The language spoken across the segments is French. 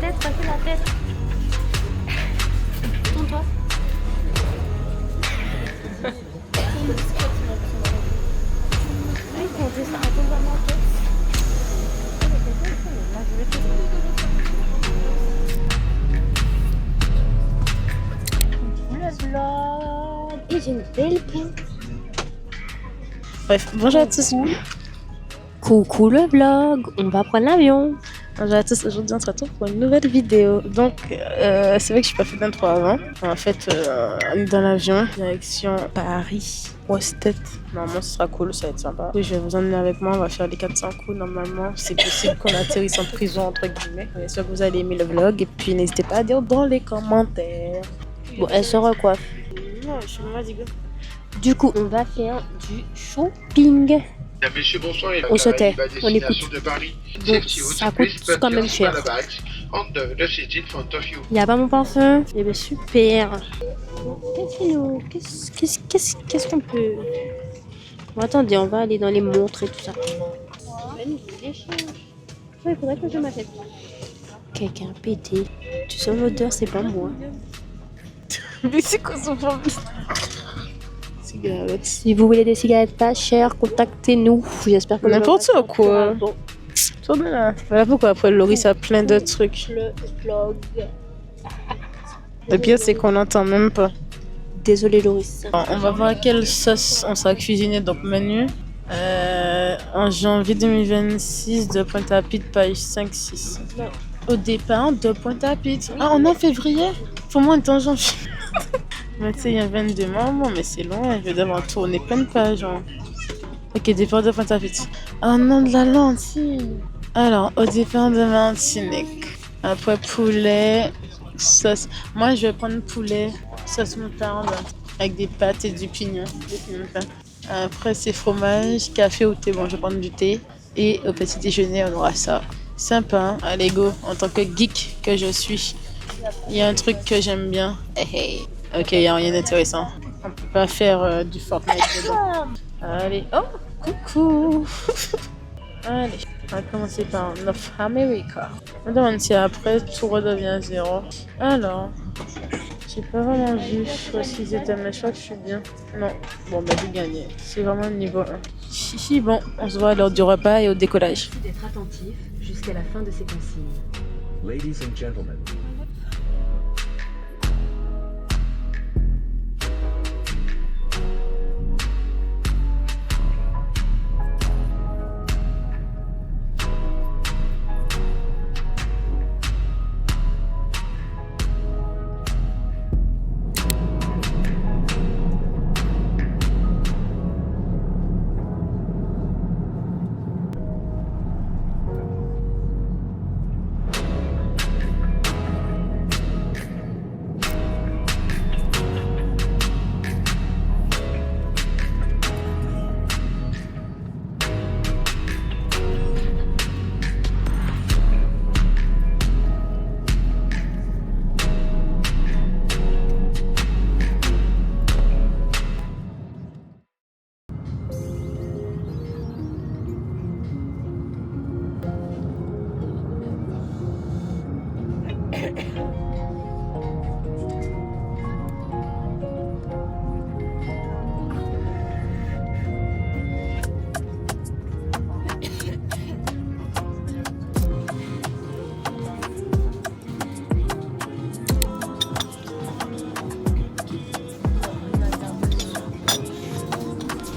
tête, pas que la tête. Tourne-toi. On dit ça, attends, va monter. Le vlog. Et j'ai une belle peau. Bref, bonjour à tous. Coucou le vlog, on va prendre l'avion. Bonjour à tous, aujourd'hui on se retrouve pour une nouvelle vidéo. Donc c'est vrai que je suis pas fait d'intro avant. En fait on est dans l'avion, direction Paris, grosse-tête. Normalement ce sera cool, ça va être sympa. Oui, je vais vous emmener avec moi, on va faire les 400 coups normalement. C'est possible qu'on atterrisse en prison entre guillemets. J'espère que vous allez aimer le vlog et puis n'hésitez pas à dire dans les commentaires. Bon, elle se recoiffe. Non, je suis Madigo. Du coup, on va faire du shopping. Monsieur, bonsoir. On se tait, on écoute. De Paris. Donc, ça coûte quand même cher. Il n'y a pas mon parfum. Eh bien, super. Qu'est-ce qu'on peut... Bon, attendez, on va aller dans les montres et tout ça. Il faudrait que je m'achète. Quelqu'un a pété. Tu sens l'odeur, c'est pas moi. Mais c'est quoi son problème? Cigarettes. Si vous voulez des cigarettes pas chères, contactez-nous. J'espère que n'importe quoi. Voilà pourquoi après Loris a plein de trucs. Le vlog. Le pire c'est qu'on n'entend même pas. Désolé Loris. On va voir quelle sauce on sera cuisiné donc menu. En janvier 2026 de Pointe-à-Pitre, page 5-6. Au départ de Pointe-à-Pitre. Ah, on est en février? Pour moi on est en janvier. Mais tu sais, il y a 22 membres, mais c'est loin, je vais devoir tourner plein de pages. Hein. Ok, départ de Pointe-à-Pitre. Oh non, de la lentille. Alors, au départ de Martinique. Après, poulet, sauce. Moi, je vais prendre poulet, sauce moutarde, avec des pâtes et du pignon. Après, c'est fromage, café ou thé. Bon, je vais prendre du thé. Et au petit déjeuner, on aura ça. Sympa, hein? Allez, go. En tant que geek que je suis, il y a un truc que j'aime bien. Hey, hey. Ok, il n'y a rien d'intéressant. On peut pas faire du Fortnite dedans. Allez, oh, coucou. Allez, on va commencer par North America. On demande si après tout redevient zéro. Alors, j'ai pas vraiment vu s'ils étaient, mais je crois que je suis bien. Non, bon, bah j'ai gagné. C'est vraiment le niveau 1. Chichi, bon, on se voit à l'heure du repas et au décollage. D'être attentif jusqu'à la fin de ces consignes. Ladies and gentlemen.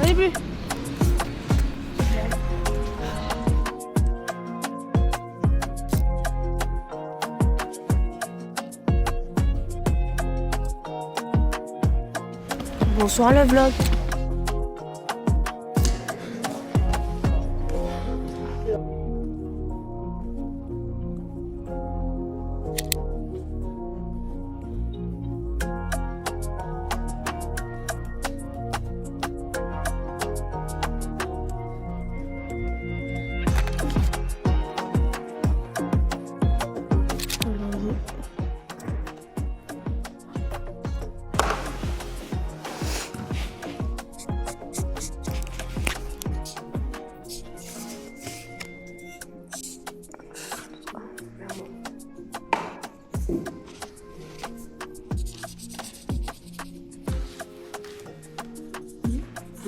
Allez, plus. Bonsoir le vlog.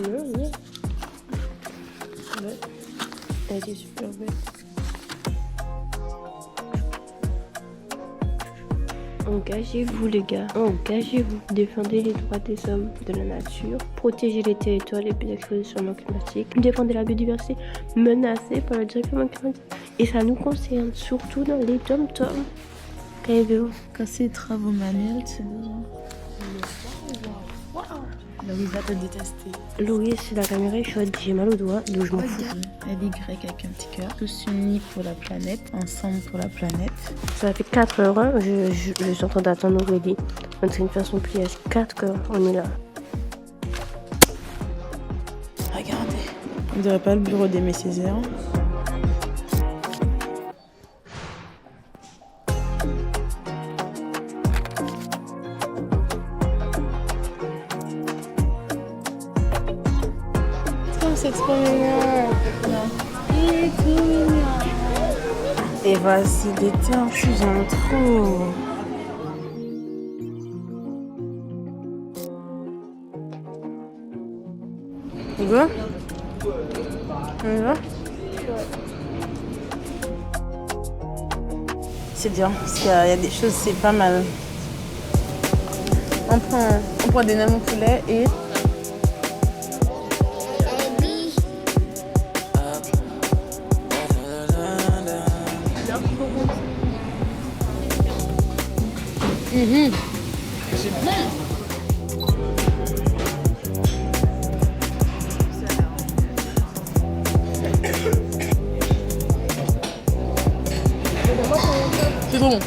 Ouais. Elle était super belle. Engagez-vous les gars, engagez-vous. Défendez les droits des hommes, de la nature, protégez les territoires les plus exposés au changement climatique, défendez la biodiversité menacée par le dérèglement climatique. Et ça nous concerne surtout dans les dom-toms. Quand c'est travaux manuels, c'est déjà... Laurie va te détester. Laurie, c'est la caméra est chaude, j'ai mal au doigt, donc je m'en fous. LY avec un petit cœur. Tous unis pour la planète, ensemble pour la planète. Ça fait 4 heures, hein. Je suis en train d'attendre Aurélie. On est une façon pliage, 4 heures, on est là. Regardez. On dirait pas le bureau d'Aimé Césaire. C'est trop mignon. Il est trop mignon. Et voici l'été en fusion trop. On y va? On y va? C'est dur, parce qu'il y a des choses, c'est pas mal. On prend des nems au poulet et... C'est bon.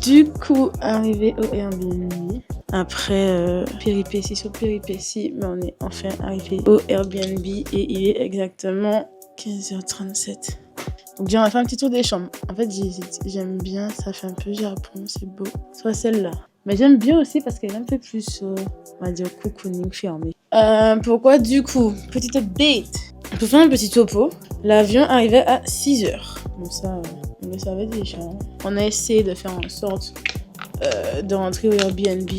Du coup, arrivé au Airbnb. Après péripéties sur péripéties, mais on est enfin arrivé au Airbnb et il est exactement 15h37. Donc on va faire un petit tour des chambres. En fait, j'aime bien, ça fait un peu Japon, c'est beau. Soit celle-là. Mais j'aime bien aussi parce qu'elle est un peu plus, on va dire, cocooning fermé. Pourquoi du coup, petite update. Pour faire un petit topo, l'avion arrivait à 6h. Donc ça, on le savait déjà. On a essayé de faire en sorte de rentrer au Airbnb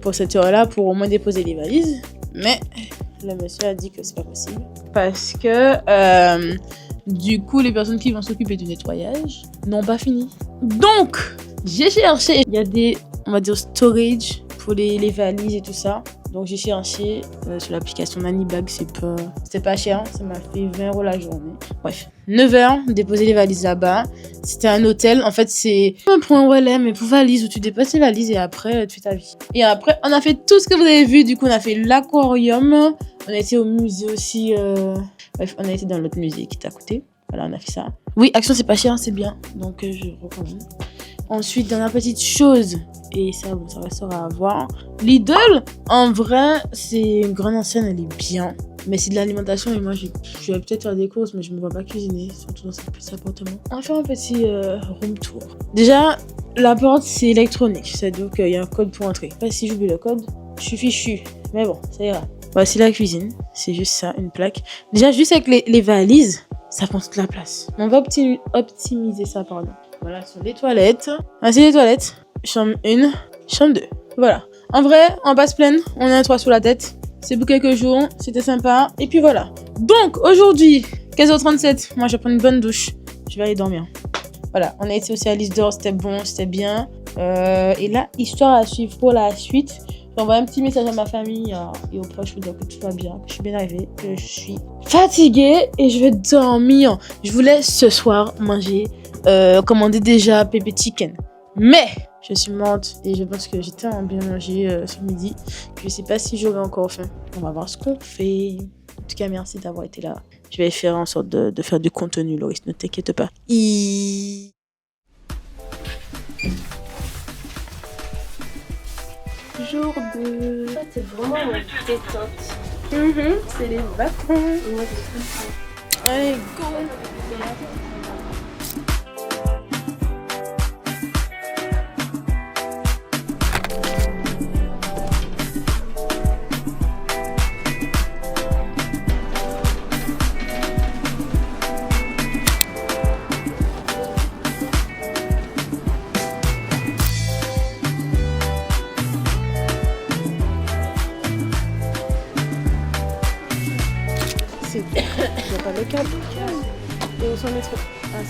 pour cette heure-là pour au moins déposer les valises. Mais le monsieur a dit que c'est pas possible. Parce que du coup, les personnes qui vont s'occuper du nettoyage n'ont pas fini. Donc, j'ai cherché. Il y a des, on va dire, storage pour les valises et tout ça. Donc, j'ai cherché sur l'application Nannybag. C'était pas cher. Ça m'a fait 20 € la journée. Bref, 9h, déposer les valises là-bas. C'était un hôtel. En fait, c'est un point relais, mais pour valises, où tu déposes tes valises et après, tu fais ta vie. Et après, on a fait tout ce que vous avez vu. Du coup, on a fait l'aquarium. On a été au musée aussi. Bref, on a été dans l'autre musée qui est à côté. Voilà, on a fait ça. Oui, Action, c'est pas cher, c'est bien. Donc, je recommande. Ensuite, dernière petite chose. Et ça, bon, ça restera à voir. Lidl, en vrai, c'est une grande enseigne, elle est bien. Mais c'est de l'alimentation et moi, je vais peut-être faire des courses, mais je me vois pas cuisiner, surtout dans ce petit appartement. On va faire un petit room tour. Déjà, la porte, c'est électronique. C'est-à-dire qu'il y a un code pour entrer. Pas si j'oublie le code, je suis fichu. Mais bon, ça ira. Voici la cuisine. C'est juste ça, une plaque. Déjà, juste avec les valises, ça prend toute la place. On va optimiser ça, pardon. Voilà, sur les toilettes. Voici les toilettes. Chambre 1, chambre 2. Voilà. En vrai, on va pas se plaindre. On a un toit sur la tête. C'est pour quelques jours. C'était sympa. Et puis voilà. Donc, aujourd'hui, 15h37. Moi, je vais prendre une bonne douche. Je vais aller dormir. Voilà. On a été aussi à l'Isle d'Or. C'était bon, c'était bien. Et là, histoire à suivre pour la suite. J'envoie un petit message à ma famille et aux proches pour dire que tout va bien, que je suis bien arrivée, que je suis fatiguée et je vais dormir. Je voulais ce soir manger, commander déjà pépé chicken. Mais je suis morte et je pense que j'ai tellement bien mangé ce midi que je sais pas si j'aurai encore faim. On va voir ce qu'on fait. En tout cas, merci d'avoir été là. Je vais faire en sorte de faire du contenu, Loris, ne t'inquiète pas. Jour 2. C'est vraiment une détente. C'est les vacances. Allez, go. regarde. Et on s'en est trop. Ah,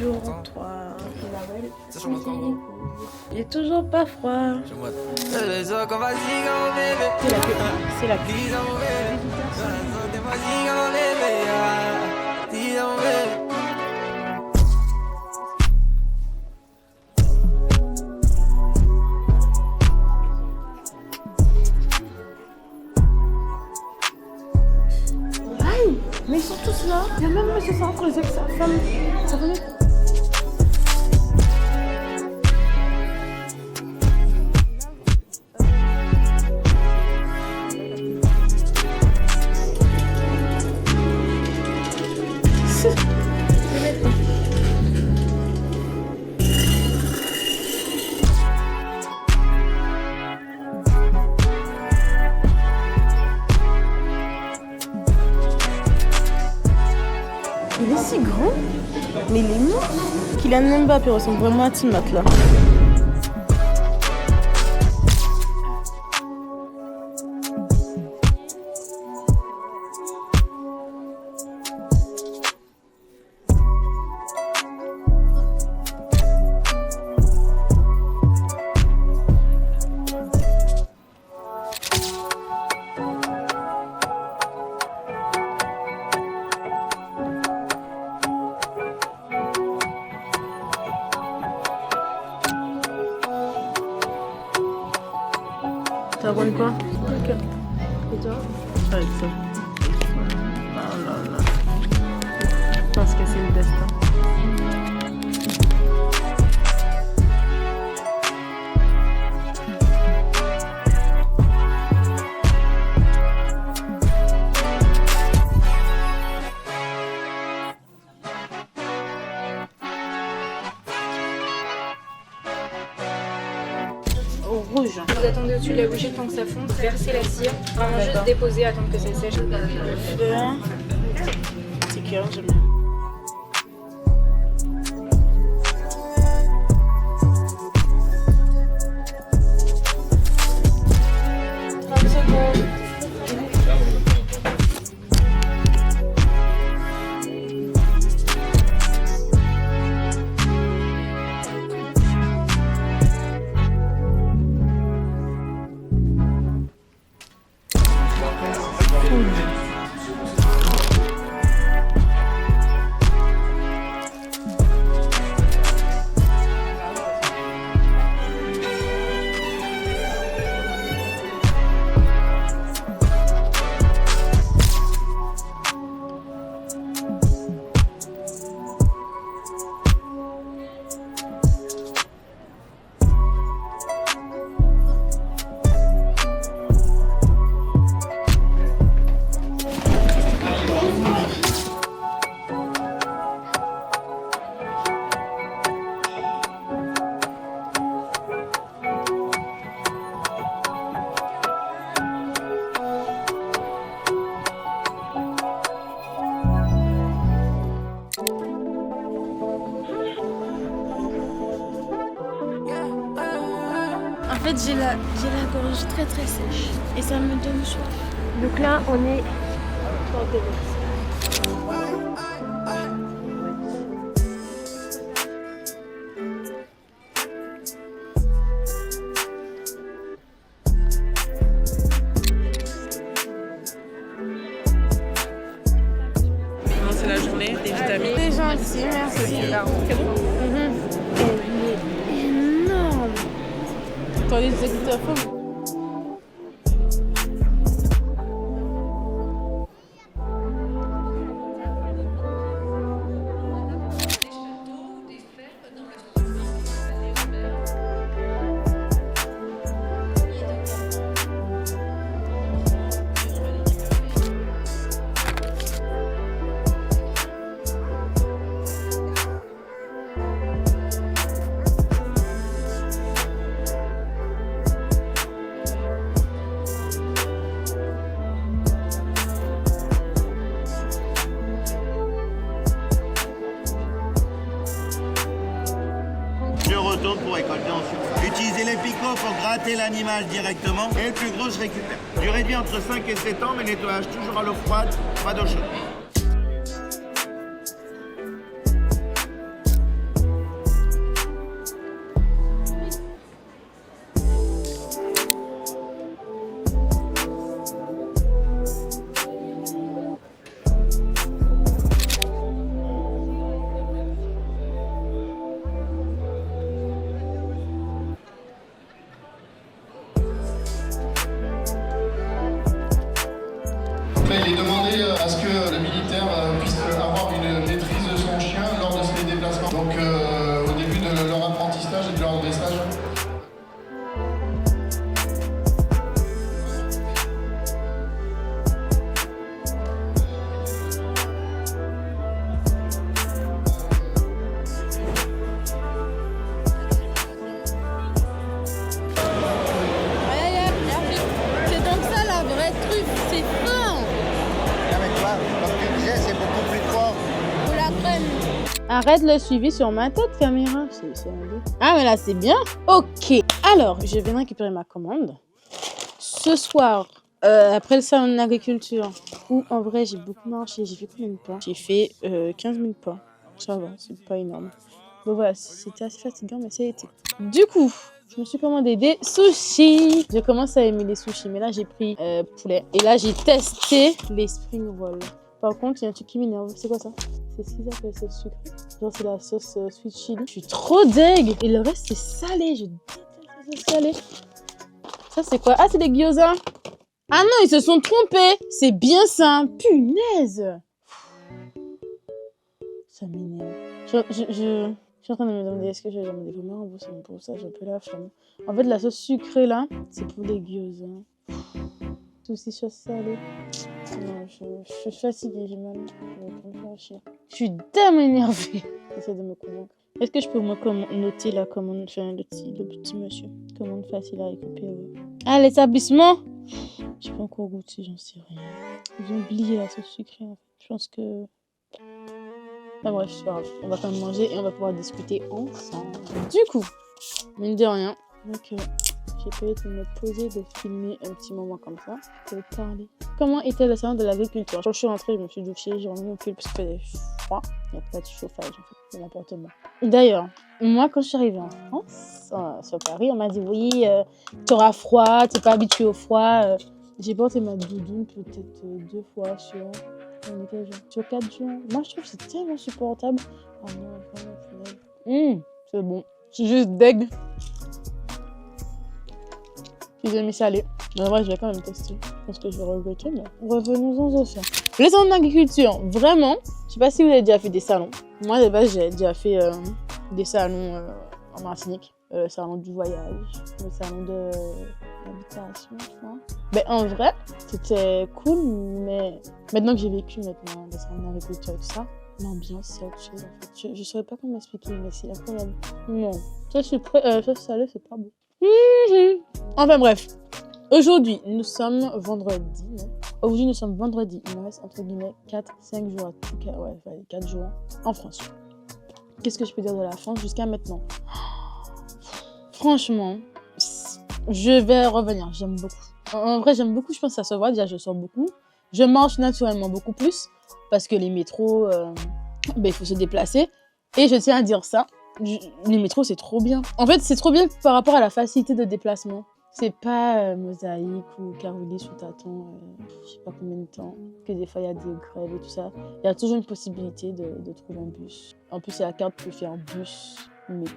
jour 3. Il est toujours pas froid. C'est la pluie. Aïe, mais ils sont tous là. Il y a même monsieur Sartre, les ex-femmes. Ça va mieux. Il est si grand, mais il est mort. Kylian Mbappé ressemble vraiment à Timothée là. Ça prend quoi? Ok. Et toi? Avec ça. Oh là là. Je pense que c'est le destin. Au rouge. Vous attendez au-dessus de la bouchée tant que ça fonde, versez la cire, vraiment juste déposer, attendre que ça sèche. C'est cœur, j'aime bien. En fait, j'ai la gorge très très sèche et ça me donne soif. Donc là, on est C'est la journée des vitamines. C'est gentil, merci. Énorme. Attendez, je vous ai goûté à fond. récolté en surface. Utilisez les picots pour gratter l'animal directement et le plus gros, je récupère. Durée de vie entre 5 et 7 ans, mais nettoyage toujours à l'eau froide, pas d'eau chaude. Il est demandé à ce que le militaire puisse avoir une maîtrise de son chien lors de ses déplacements. Donc au début de leur apprentissage et de leur dressage. C'est donc ça la vraie truffe, c'est fin. Avec toi, comme tu disais, c'est beaucoup plus fort. Ou la crème. Arrête le suivi sur ma tête, caméra. C'est un deux. Ah, mais là, c'est bien. Ok. Alors, je viens récupérer ma commande. Ce soir, après le salon de l'agriculture, où en vrai, j'ai beaucoup marché. J'ai fait combien de pas? J'ai fait 15 000 pas. Ça va, c'est pas énorme. Donc voilà, c'était assez fatigant, mais ça a été. Du coup, je me suis commandé des sushis. Je commence à aimer les sushis, mais là, j'ai pris poulet. Et là, j'ai testé les spring rolls. Par contre, il y a un truc qui m'énerve. C'est quoi ça? C'est ce qu'ils appellent sauce sucrée. Genre, c'est la sauce sweet chili. Je suis trop deg. Et le reste, c'est salé. Je déteste la sauce salée. Ça, c'est quoi? Ah, c'est des gyoza. Ah non, ils se sont trompés. C'est bien ça. Punaise. Ça m'énerve. Je suis en train de me demander est-ce que j'ai jamais des vraiment remboursement pour ça, j'ai un peu la flemme. En fait, la sauce sucrée là, c'est pour les gyoza. Tout aussi sauce salée. Non, je suis fatiguée, j'ai mal. Je vais me faire chier. Je suis tellement énervée. J'essaie de me convaincre. Est-ce que je peux noter la commande, enfin le petit monsieur? Commande facile à récupérer. Ah, l'établissement? J'ai pas encore goûté, j'en sais rien. J'ai oublié la sauce sucrée en fait. Je pense que. Enfin bref, c'est pas grave. On va quand même manger et on va pouvoir discuter ensemble. Du coup, mine de rien, donc j'ai payé de me poser, de filmer un petit moment comme ça, pour parler. Comment était le salon de l'agriculture? Quand je suis rentrée, je me suis douchée, j'ai remis mon pull parce qu'il faisait froid. Il n'y a pas de chauffage en fait, dans l'appartement. D'ailleurs, moi quand je suis arrivée en France, sur Paris, on m'a dit oui, t'auras froid, t'es pas habituée au froid. J'ai porté ma doudoune peut-être 2 fois sur 4 jours. Moi, je trouve que c'est tellement supportable. Oh non, vraiment, c'est bon. Je suis juste deg. J'ai mis salé. Mais en vrai, je vais quand même tester. Parce que je vais regretter, mais revenons-en au fait. Les salons d'agriculture, vraiment. Je sais pas si vous avez déjà fait des salons. Moi, de base, j'ai déjà fait des salons en Martinique. Le salon du voyage, le salon de l'habitation, je crois. Ben, en vrai, c'était cool, mais maintenant que j'ai vécu les salons d'agriculture et tout ça, l'ambiance, c'est autre chose en fait. Je saurais pas comment expliquer, mais c'est incroyable. Non, ça, ça salé, c'est pas beau. Enfin bref, aujourd'hui, nous sommes vendredi. Aujourd'hui, nous sommes vendredi. Il me reste entre guillemets 4-5 jours, en tout cas, ouais, 4 jours en France. Qu'est-ce que je peux dire de la France jusqu'à maintenant? Franchement, je vais revenir, j'aime beaucoup. En vrai, j'aime beaucoup, je pense que ça se voit, déjà je sors beaucoup. Je marche naturellement beaucoup plus, parce que les métros, il faut se déplacer. Et je tiens à dire ça, les métros c'est trop bien. En fait, c'est trop bien par rapport à la facilité de déplacement. C'est pas Mosaïque ou Carolis où t'attends, je sais pas combien de temps, que des fois il y a des grèves et tout ça. Il y a toujours une possibilité de trouver un bus. En plus, il y a la carte pour faire bus, métro,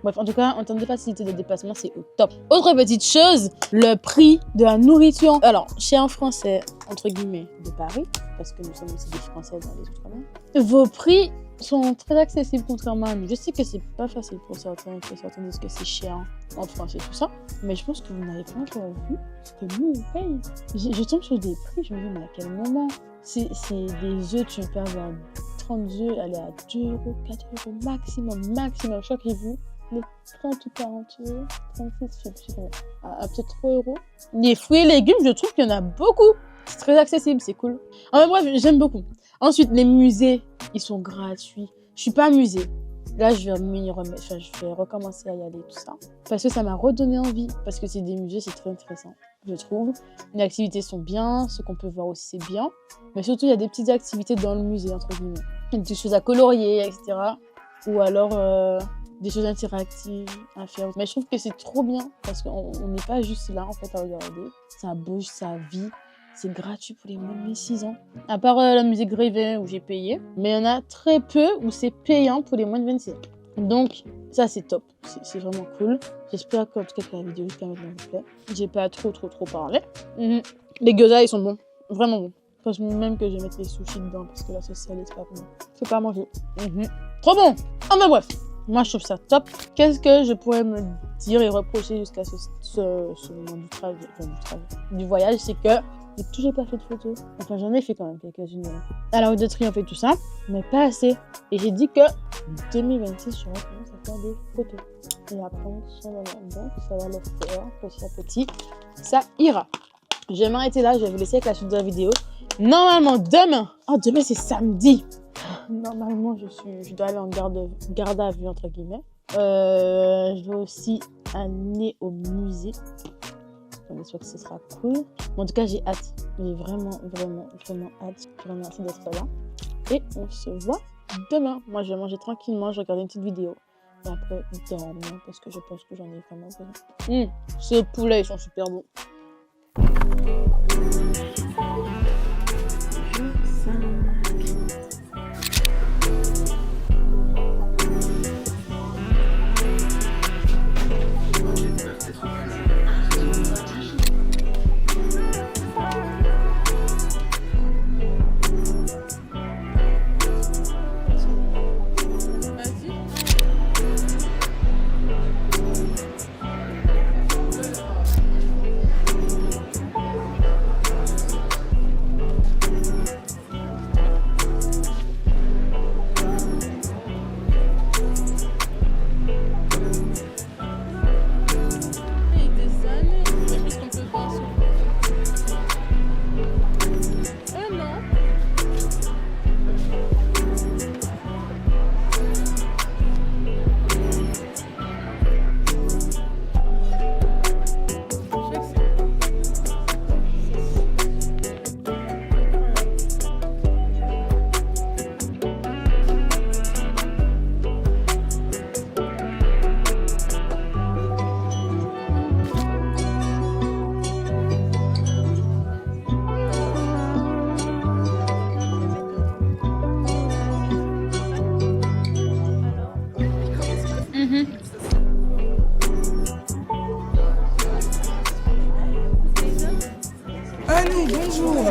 Bref, en tout cas, en termes de facilité de déplacement, c'est au top. Autre petite chose, le prix de la nourriture. Alors, chez un Français, entre guillemets, de Paris, parce que nous sommes aussi des Français dans les Outre-mer, vos prix sont très accessibles contrairement à nous. Je sais que c'est pas facile pour certains, que certains disent que c'est cher en France et tout ça, mais je pense que vous n'avez pas encore vu que nous, on paye. Je tombe sur des prix, je me dis, mais à quel moment? C'est des œufs, tu peux avoir 30 œufs, aller à 2 €, 4 € maximum. Je crois que j'ai vu les 30 ou 40 €, 36, je sais pas, à peut-être 3 €. Les fruits et légumes, je trouve qu'il y en a beaucoup. C'est très accessible, c'est cool. Enfin bref, j'aime beaucoup. Ensuite, les musées, ils sont gratuits. Je suis pas musée. Là, je vais m'y remettre, enfin, je vais recommencer à y aller, tout ça. Parce que ça m'a redonné envie. Parce que c'est des musées, c'est très intéressant, je trouve. Les activités sont bien, ce qu'on peut voir aussi, c'est bien. Mais surtout, il y a des petites activités dans le musée, entre guillemets. Il y a des choses à colorier, etc. Ou alors des choses interactives à faire. Mais je trouve que c'est trop bien parce qu'on n'est pas juste là, en fait, à regarder. Ça bouge, ça vit. C'est gratuit pour les moins de 6 ans. À part la musée Grévin où j'ai payé. Mais il y en a très peu où c'est payant pour les moins de 26 ans. Donc, ça, c'est top. C'est vraiment cool. J'espère qu'en tout cas que la vidéo jusqu'à maintenant vous plaît. J'ai pas trop parlé. Les gyoza, ils sont bons. Vraiment bons. Je pense même que je vais mettre les sushis dedans parce que la sauce salée, c'est pas pour moi. C'est pas à manger. Trop bon. Enfin bref. Moi, je trouve ça top. Qu'est-ce que je pourrais me dire et reprocher jusqu'à ce moment du voyage, c'est que j'ai toujours pas fait de photos. Enfin, j'en ai fait quand même quelques-unes à la Route de Triomphe et tout ça, mais pas assez. Et j'ai dit que 2026, je recommence à faire des photos et à prendre soin de moi. Donc, ça va le faire petit à petit. Ça ira. Je vais m'arrêter là. Je vais vous laisser avec la suite de la vidéo. Normalement, demain. Oh, demain, c'est samedi. Normalement, je dois aller en garde à vue, entre guillemets. Je dois aussi aller au musée. J'espère que ce sera cool. Mais en tout cas, j'ai hâte. J'ai vraiment hâte. Je vous remercie d'être là. Et on se voit demain. Moi, je vais manger tranquillement. Je regarde une petite vidéo. Et après, dormir parce que je pense que j'en ai vraiment besoin. Ces poulets, ils sont super bons. Annie, bonjour.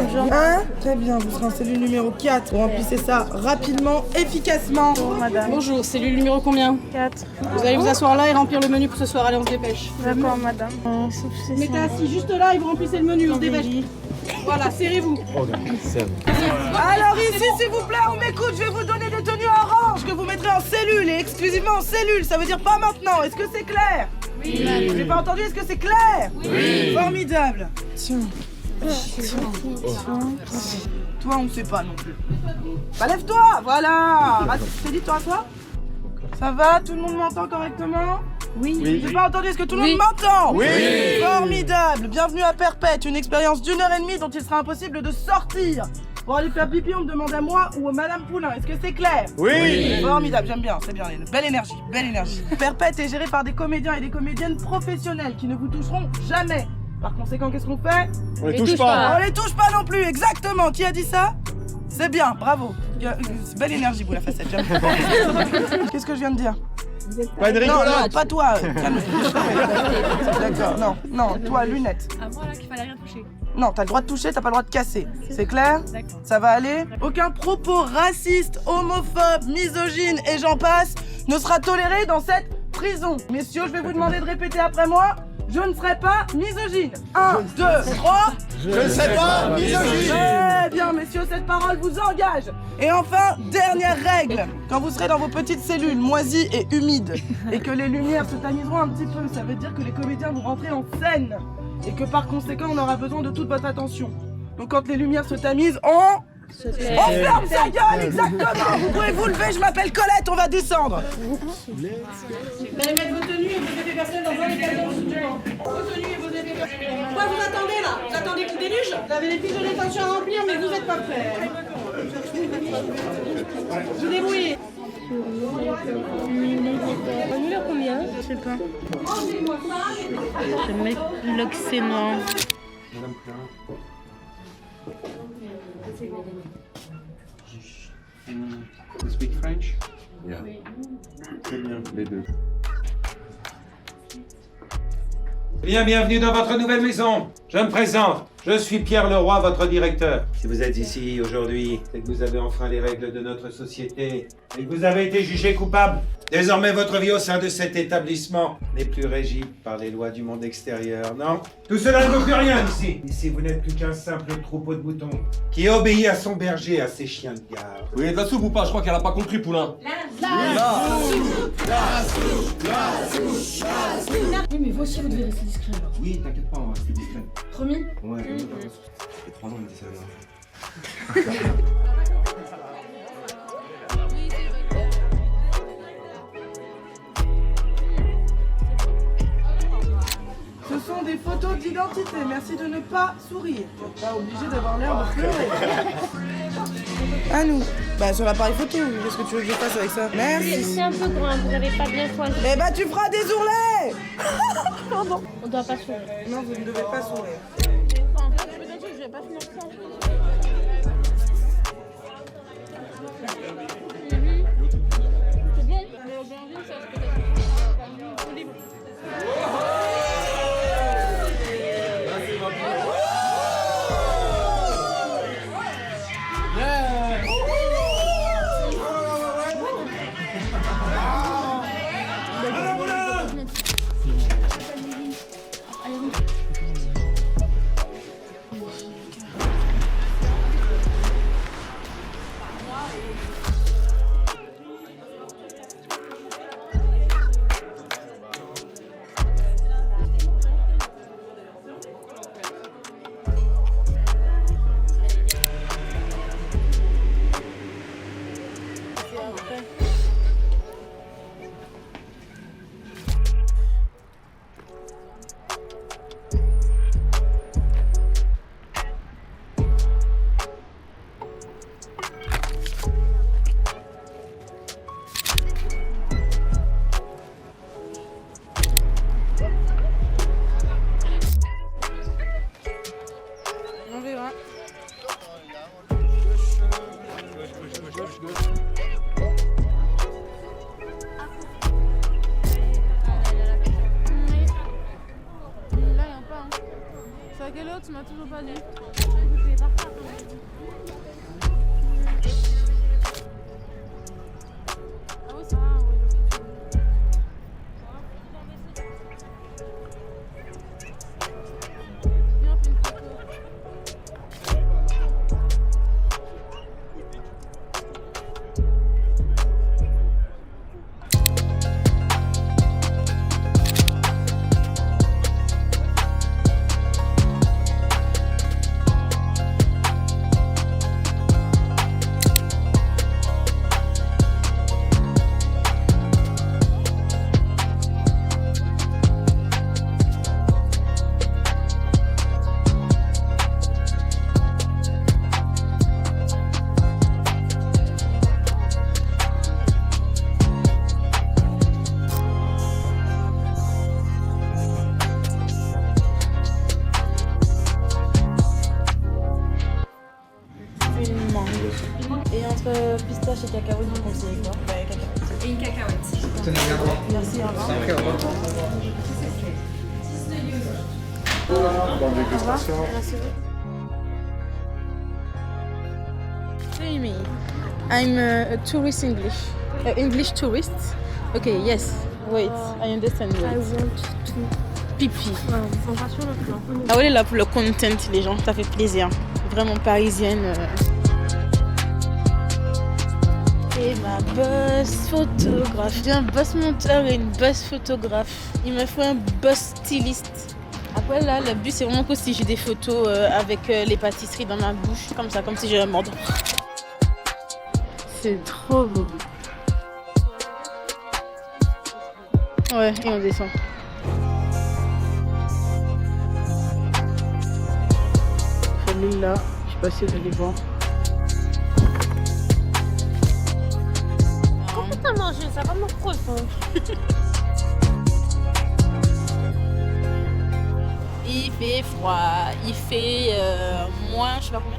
Très bien, vous serez en cellule numéro 4. Vous remplissez ça rapidement, efficacement. Bonjour madame. Bonjour, cellule numéro combien? 4. Vous allez vous asseoir là et remplir le menu pour ce soir. Allez, on se dépêche. D'accord madame. Mettez assis juste là et vous remplissez le menu, on se dépêche. Voilà, serrez-vous. Alors ici, s'il vous plaît, on m'écoute, je vais vous donner des tenues orange que vous mettrez en cellule et exclusivement en cellule. Ça veut dire pas maintenant. Est-ce que c'est clair? Oui. J'ai pas entendu, est-ce que c'est clair? Oui. Formidable. Tiens. Toi, on sait pas non plus. Bah, lève-toi, voilà. T'es dit, toi, ça va? Tout le monde m'entend correctement? Oui. J'ai pas entendu, est-ce que tout le monde m'entend? Oui. Formidable. Bienvenue à Perpète, une expérience d'1h30 dont il sera impossible de sortir. Pour aller faire pipi, on me demande à moi ou à Madame Poulain. Est-ce que c'est clair? Oui. Formidable, j'aime bien, c'est bien. Belle énergie, belle énergie. Perpète est géré par des comédiens et des comédiennes professionnels qui ne vous toucheront jamais. Par conséquent, qu'est-ce qu'on fait? On les touche pas. On les touche pas non plus, exactement. Qui a dit ça? C'est bien, bravo. Belle énergie, vous la facette, j'aime bien. Qu'est-ce que je viens de dire? Pas de rigolade. Non, pas toi. D'accord, non, toi, lunettes. À moi là qu'il fallait rien toucher. Non, t'as le droit de toucher, t'as pas le droit de casser. C'est clair? D'accord. Ça va aller? Aucun propos raciste, homophobe, misogyne et j'en passe ne sera toléré dans cette prison. Messieurs, je vais vous demander de répéter après moi. Je ne serai pas misogyne. 1, 2, 3. Je ne serai pas misogyne. Très bien, messieurs, cette parole vous engage. Et enfin, dernière règle. Quand vous serez dans vos petites cellules moisies et humides et que les lumières se tamiseront un petit peu, ça veut dire que les comédiens vont rentrer en scène et que par conséquent, on aura besoin de toute votre attention. Donc quand les lumières se tamisent, on On ferme sa gueule, exactement. Vous pouvez vous lever, je m'appelle Colette, on va descendre. Vous allez mettre vos tenues et vos effets personnels dans un des camions devant. Vos tenues et vos effets personnels. Quoi vous attendez là? Vous attendez qu'il déluge? Vous avez les fiches de détention à remplir, mais vous n'êtes pas prêts. Vous débrouillez. On est là combien? Je sais pas. Je vais mettre l'oxénoir. You speak French? Yeah. Très bien, les deux. Bien, bienvenue dans votre nouvelle maison. Je me présente. Je suis Pierre Leroy, votre directeur. Si vous êtes ici aujourd'hui, c'est que vous avez enfreint les règles de notre société et que vous avez été jugé coupable. Désormais, votre vie au sein de cet établissement n'est plus régie par les lois du monde extérieur, non? Tout cela ne vaut plus rien ici. Ici, vous n'êtes plus qu'un simple troupeau de moutons qui obéit à son berger et à ses chiens de garde. Vous voulez de la soupe ou pas? Je crois qu'elle a pas compris, poulain. Oui, mais vous aussi, vous devez rester discret alors. Oui, t'inquiète pas, on va rester discret. Promis? Ouais, ça fait 3 ans qu'on était ça là. Ce sont des photos d'identité, merci de ne pas sourire. Pas obligé d'avoir l'air de pleurer. À nous. Bah sur l'appareil photo, qu'est-ce que tu veux que je fasse avec ça? Merci. C'est un peu grand, vous n'avez pas bien choisi. Eh bah tu feras des ourlets. Pardon. On doit pas sourire. Non, vous ne devez pas sourire. On verra. Là, y'en a pas. Hein. C'est à quelle heure? Tu m'as toujours pas dit. Ah oui, ça va. Viens, on fait une photo. Une mangue. Et entre pistache et cacahuète, vous conseillez quoi? Cacahuète. Et une cacahuète. Merci, au revoir. Bonne dégustation. Merci. Tell me, I'm a tourist English tourist. Okay, yes. Wait, I understand. Wait. I want to Pipi. on va sur le plan. Ah ouais, là pour le content, les gens, ça fait plaisir. Vraiment parisienne. Et ma boss photographe. J'ai un boss monteur et une boss photographe. Il me faut un boss styliste. Après là, le but c'est vraiment que si j'ai des photos avec les pâtisseries dans ma bouche, comme ça, comme si j'allais mordre. C'est trop beau. Ouais, et on descend. Famille là, je sais pas si vous allez voir. Comment t'as mangé? Ça va me profond. Il fait froid, il fait moins, je sais pas combien.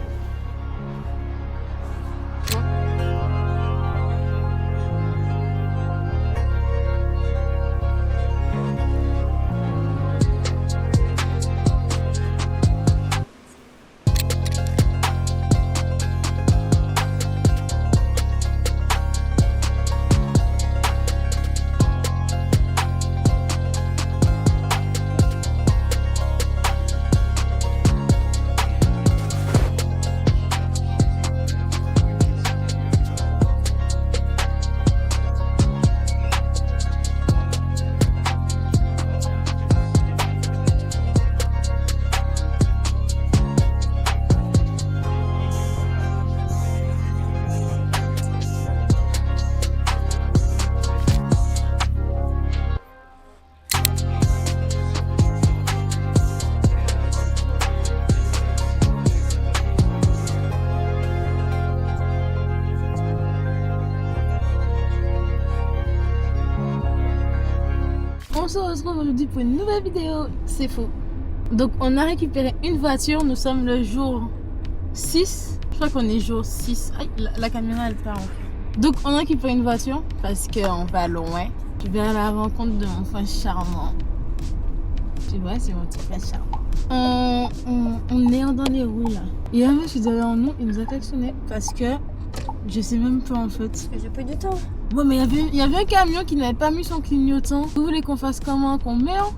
On se retrouve aujourd'hui pour une nouvelle vidéo, c'est faux. Donc on a récupéré une voiture, nous sommes le jour 6. Je crois qu'on est jour 6. Aïe, la caméra elle part en fait. Donc on a récupéré une voiture parce qu'on va loin. Je vais à la rencontre de mon frère charmant. Tu vois, c'est mon petit frère charmant. On est dans les roues là. Et un mec qui est derrière nous, il nous a klaxonné parce que je sais même pas en fait. J'ai pas du temps. Ouais, mais il y avait un camion qui n'avait pas mis son clignotant. Vous voulez qu'on fasse comment? Qu'on meurt?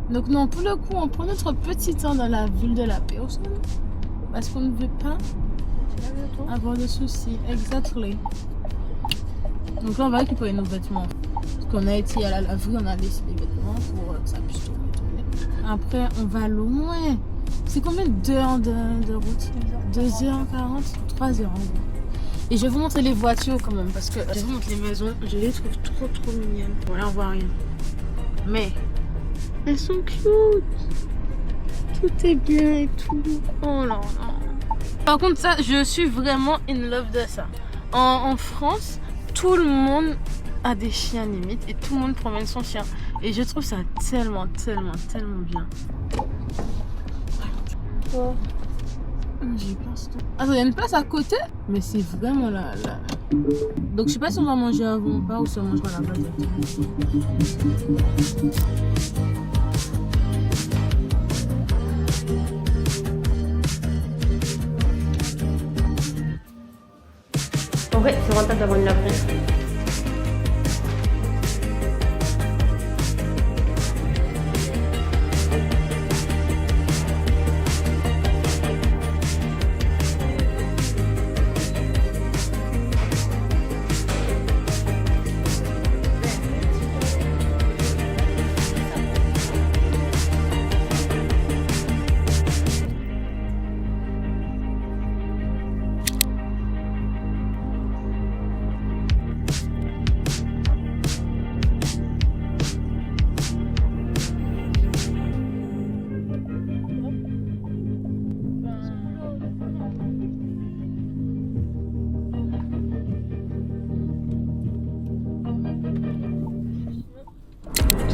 Donc non, pour le coup, on prend notre petit temps dans la ville de la personne. Parce qu'on ne veut pas avoir de soucis. Exactement. Donc là, on va récupérer nos vêtements. Parce qu'on a été à la laverie, on a laissé les vêtements pour que ça puisse tourner. Après, on va loin. C'est combien d'heures de route? 2h40? 3h en gros. Et je vais vous montrer les voitures quand même, parce que je vous montre les maisons, je les trouve trop mignonnes. Bon là on voit rien. Mais elles sont cute. Tout est bien et tout. Oh là là. Par contre ça, je suis vraiment in love de ça. En France, tout le monde a des chiens limite et tout le monde promène son chien. Et je trouve ça tellement bien. Oh. J'y pense tout. Attends, il y a une place à côté? Mais c'est vraiment là. Donc je sais pas si on va manger avant ou pas, ou si on mangera là-bas directement. En vrai, c'est rentable d'avoir une laverie.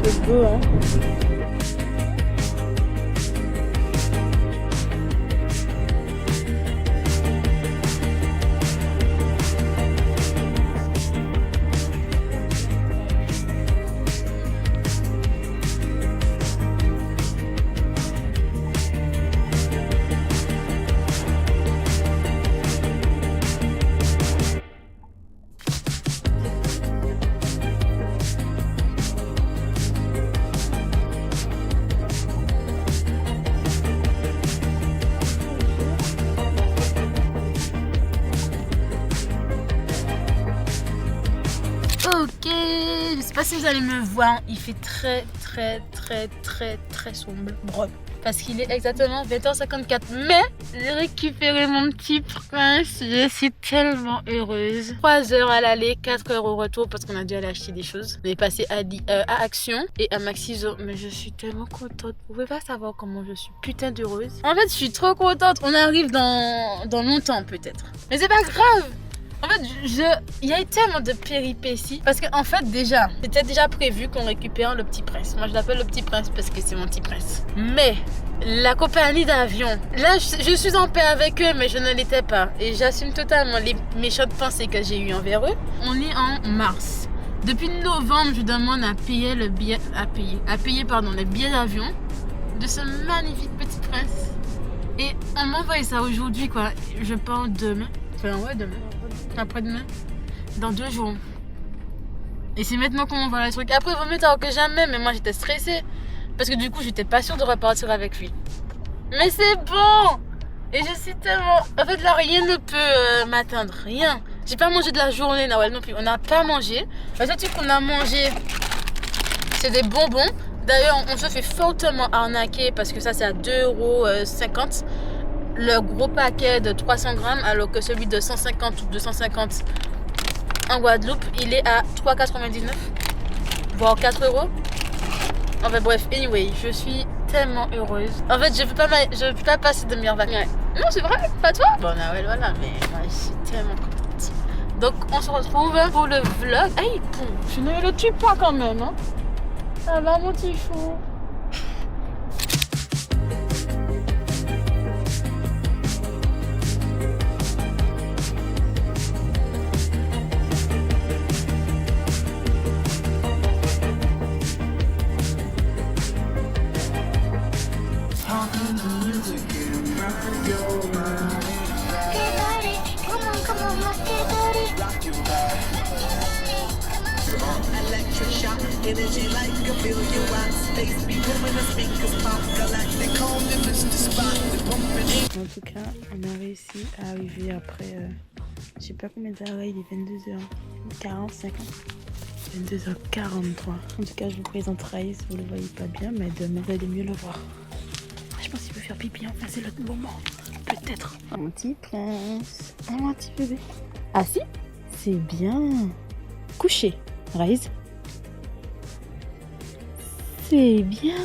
C'est beau, hein? si vous allez me voir, il fait très sombre. Parce qu'il est exactement 20h54. Mais j'ai récupéré mon petit prince. Je suis tellement heureuse. 3 heures à l'aller, 4 heures au retour parce qu'on a dû aller acheter des choses. On est passé à Action et à Maxiso. Mais je suis tellement contente. Vous pouvez pas savoir comment je suis putain d'heureuse. En fait, je suis trop contente. On arrive dans longtemps peut-être. Mais c'est pas grave. En fait, il y a eu tellement de péripéties. Parce qu'en fait, c'était déjà prévu qu'on récupère le petit prince. Moi, je l'appelle le petit prince parce que c'est mon petit prince. Mais la compagnie d'avion, là, je suis en paix avec eux, mais je ne l'étais pas. Et j'assume totalement les méchantes pensées que j'ai eues envers eux. On est en mars. Depuis novembre, je demande à payer le billet d'avion de ce magnifique petit prince. Et on m'a envoyé ça aujourd'hui, quoi. Je pars demain. Enfin, ouais, demain. Après-demain, dans 2 jours. Et c'est maintenant qu'on m'envoie le truc. Après, il vaut mieux tard que jamais, mais moi j'étais stressée. Parce que du coup, j'étais pas sûre de repartir avec lui. Mais c'est bon! Et je suis tellement... En fait, là, rien ne peut m'atteindre. Rien. J'ai pas mangé de la journée, Nawel non plus. On n'a pas mangé. Le seul truc qu'on a mangé, c'est des bonbons. D'ailleurs, on se fait fortement arnaquer parce que ça, c'est à 2,50 €. Le gros paquet de 300 grammes, alors que celui de 150 ou 250 en Guadeloupe, il est à 3,99 €, voire 4 €. Enfin bref, anyway, je suis tellement heureuse. En fait, je peux pas passer de meilleures vacances. Ouais. Non, c'est vrai, pas toi? Bon, ouais, voilà, mais moi, je suis tellement contente. Donc, on se retrouve pour le vlog. Hey, je ne le tue pas quand même, hein. Ça va, mon petit chou? En tout cas, on a réussi à arriver après, je sais pas combien d'heures, il est 22h45, 22h43. En tout cas, je vous présente Raïs, vous le voyez pas bien, mais demain, vous allez mieux le voir. Je pense qu'il veut faire pipi, enfin c'est le moment, peut-être. Mon petit prince, mon petit bébé. Assis, c'est bien. Couché, Raïs. C'est bien.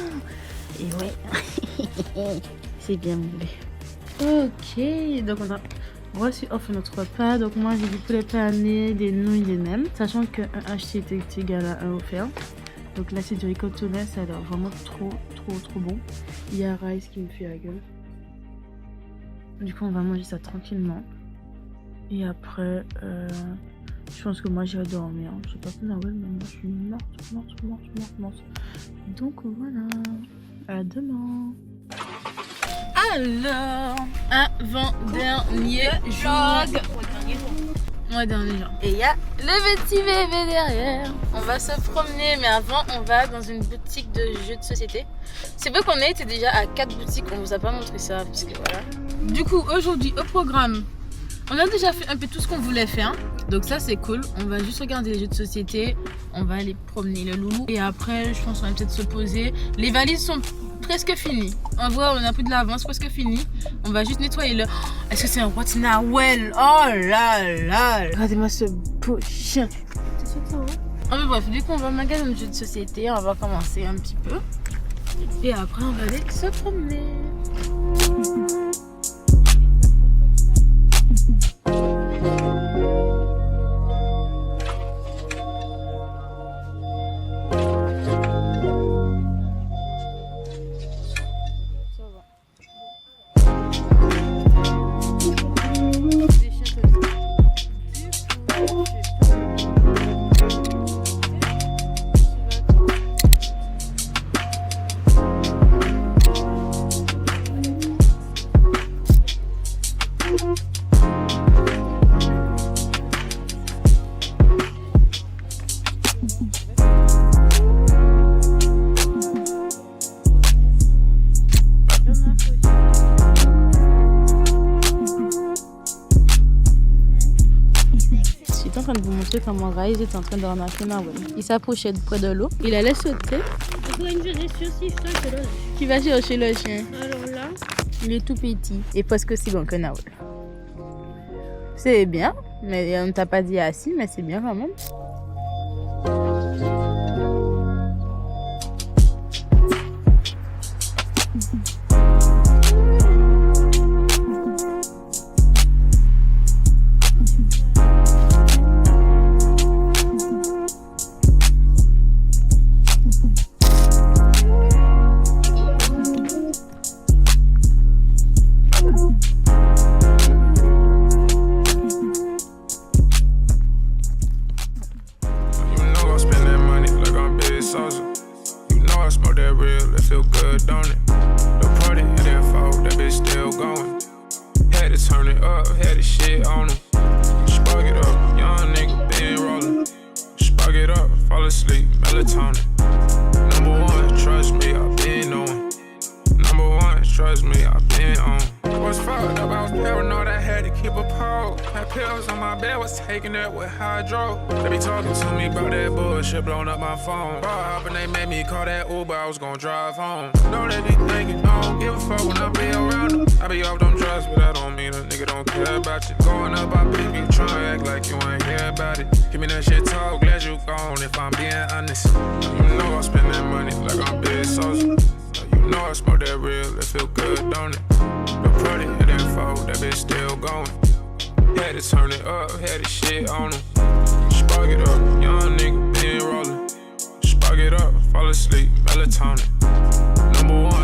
Et ouais, c'est bien mon bébé. Ok, donc on a reçu offert notre repas. Donc moi j'ai du poulet pané, des nouilles, des nems. Sachant qu'un acheté était égal à un offert. Donc là c'est du ricotonais, ça a l'air vraiment trop bon. Il y a Rice qui me fait la gueule. Du coup on va manger ça tranquillement. Et après, je pense que moi j'irai dormir. Je sais pas si Nawel, mais moi je suis morte. Donc voilà, à demain. Alors, avant-dernier jour. Ouais, dernier jour. Et il y a le petit bébé derrière. On va se promener, mais avant, on va dans une boutique de jeux de société. C'est vrai qu'on a été déjà à 4 boutiques, on vous a pas montré ça, puisque voilà. Du coup, aujourd'hui, au programme, on a déjà fait un peu tout ce qu'on voulait faire. Donc ça, c'est cool. On va juste regarder les jeux de société. On va aller promener le loulou. Et après, je pense qu'on va peut-être se poser. Les valises sont presque finies. En vrai, on a pris de l'avance, presque fini. On va juste nettoyer le... Est-ce que c'est un What Nawel? Oh là là. Regardez-moi ce beau chien. C'est ça, hein? Enfin bref, du coup, on va magasin de jeux de société. On va commencer un petit peu. Et après, on va aller se promener. montrer comment Rise est en train de ramasser Nawel. Il s'approchait près de l'eau. Il allait sauter. Pour une gestion si je sens que là. Qui va chercher le chien. Alors là. Il est tout petit et presque aussi bon que Nawel. C'est bien, mais on ne t'a pas dit assis, mais c'est bien quand même. Blowing up my phone. Bar hopping, they made me call that Uber. I was gonna drive home. Know they be thinking, I don't give a fuck when I be around them. I be off them drugs, but that don't mean a nigga don't care about you. Going up, I be trying to act like you ain't hear about it. Give me that shit talk, glad you gone if I'm being honest. You know I spend that money like I'm big social. You know I smoke that real, it feel good, don't it? The product, it didn't fall, that bitch still going. Had to turn it up, had the shit on them. Spark it up, young nigga been rolling. Spark it up, fall asleep, melatonin. Number one,